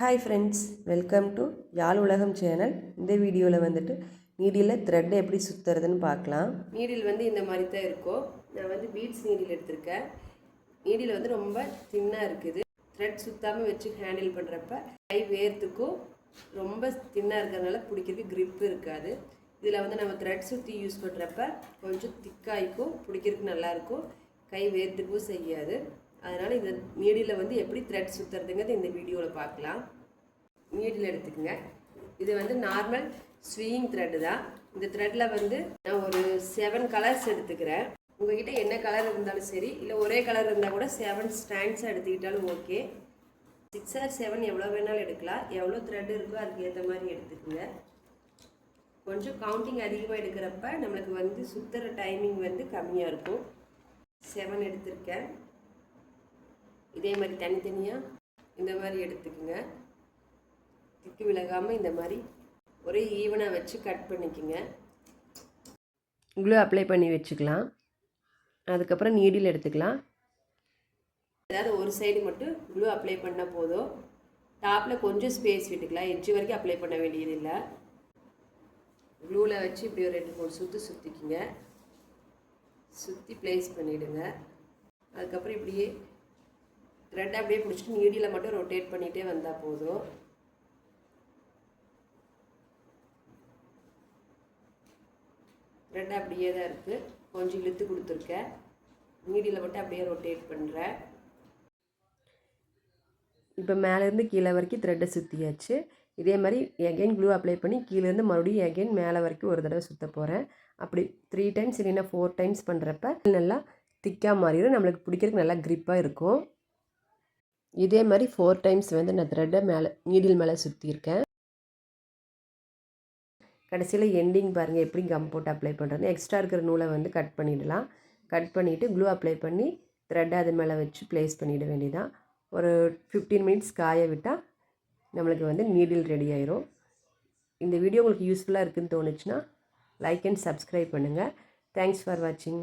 Hi friends, welcome to யாழ் உலகம் channel. இந்த வீடியோவில் வந்துட்டு நீடியில் த்ரெட்டை எப்படி சுற்றுறதுன்னு பார்க்கலாம். நீடில் வந்து இந்த மாதிரி தான் இருக்கும். நான் வந்து பீட்ஸ் நீடில் எடுத்திருக்கேன். நீடில் வந்து ரொம்ப தின்னாக இருக்குது. த்ரெட் சுற்றாமல் வச்சு ஹேண்டில் பண்ணுறப்ப கை வேர்த்துக்கும் ரொம்ப தின்னாக இருக்கிறதுனால பிடிக்கிறதுக்கு க்ரிப்பு இருக்காது. இதில் வந்து நம்ம த்ரெட் சுற்றி யூஸ் பண்ணுறப்ப கொஞ்சம் திக்காய்க்கும், பிடிக்கிறதுக்கு நல்லாயிருக்கும், கை வேர்த்துக்கும் செய்யாது. அதனால் இந்த நீடில் வந்து எப்படி த்ரெட் சுற்றுறதுங்கிறது இந்த வீடியோவில் பார்க்கலாம். நீடில் எடுத்துக்கோங்க. இது வந்து நார்மல் ஸ்விங் த்ரெட்டு தான். இந்த த்ரெட்டில் வந்து நான் ஒரு 7 கலர்ஸ் எடுத்துக்கிறேன். உங்கள்கிட்ட என்ன கலர் இருந்தாலும் சரி, இல்லை ஒரே கலர் இருந்தால் கூட 7 ஸ்டாண்ட்ஸாக எடுத்துக்கிட்டாலும் ஓகே. 6 or 7 எவ்வளோ வேணாலும் எடுக்கலாம். எவ்வளோ த்ரெட் இருக்கோ அதுக்கு ஏற்ற மாதிரி எடுத்துக்கோங்க. கொஞ்சம் கவுண்டிங் அதிகமாக எடுக்கிறப்ப நம்மளுக்கு வந்து சுற்றுற டைமிங் வந்து கம்மியாக இருக்கும். 7 எடுத்திருக்கேன். இதே மாதிரி தனித்தனியாக இந்த மாதிரி எடுத்துக்கோங்க. திக்கு விலகாமல் இந்த மாதிரி ஒரே ஈவனாக வச்சு கட் பண்ணிக்கோங்க. க்ளூ அப்ளை பண்ணி வச்சுக்கலாம். அதுக்கப்புறம் நீடில் எடுத்துக்கலாம். ஏதாவது ஒரு சைடு மட்டும் க்ளூ அப்ளை பண்ணால் போதும். டாப்பில் கொஞ்சம் ஸ்பேஸ் விட்டுக்கலாம். எட்ஜ் வரைக்கும் அப்ளை பண்ண வேண்டியதில்லை. க்ளூவில் வச்சு இப்படி ஒரு 2-3 சுற்றிக்குங்க. சுற்றி ப்ளேஸ் பண்ணிவிடுங்க. அதுக்கப்புறம் இப்படியே த்ரெட் அப்படியே பிடிச்சிட்டு நீடியில் மட்டும் ரொட்டேட் பண்ணிகிட்டே வந்தால் போதும். த்ரெட் அப்படியே தான் இருக்குது. கொஞ்சம் இழுத்து கொடுத்துருக்கேன். நீடியில் மட்டும் அப்படியே ரொட்டேட் பண்ணுறேன். இப்போ மேலேருந்து கீழே வரைக்கும் த்ரெட்டை சுற்றியாச்சு. இதே மாதிரி எகைன் க்ளூ அப்ளை பண்ணி கீழேருந்து மறுபடியும் எகைன் மேலே வரைக்கும் ஒரு தடவை சுற்ற போகிறேன். அப்படி 3 டைம்ஸ் இல்லைன்னா 4 டைம்ஸ் பண்ணுறப்ப நல்லா திக்காக மாறிடும். நம்மளுக்கு பிடிக்கிறதுக்கு நல்லா க்ரிப்பாக இருக்கும். இதே மாதிரி 4 டைம்ஸ் வந்து நான் த்ரெட்டை நீடில் மேலே சுற்றியிருக்கேன். கடைசியில் எண்டிங் பாருங்கள் எப்படி கம் போட்டு அப்ளை பண்ணுறது. எக்ஸ்ட்ரா இருக்கிற நூலை வந்து கட் பண்ணிடலாம். கட் பண்ணிவிட்டு க்ளூ அப்ளை பண்ணி த்ரெட்டை அது மேலே வச்சு ப்ளேஸ் பண்ணிட வேண்டியதான். ஒரு 15 மினிட்ஸ் காய விட்டால் நம்மளுக்கு வந்து நீடில் ரெடி ஆயிரும். இந்த வீடியோ உங்களுக்கு யூஸ்ஃபுல்லாக இருக்குதுன்னு தோணுச்சுன்னா லைக் அண்ட் சப்ஸ்கிரைப் பண்ணுங்கள். தேங்க்ஸ் ஃபார் வாட்சிங்.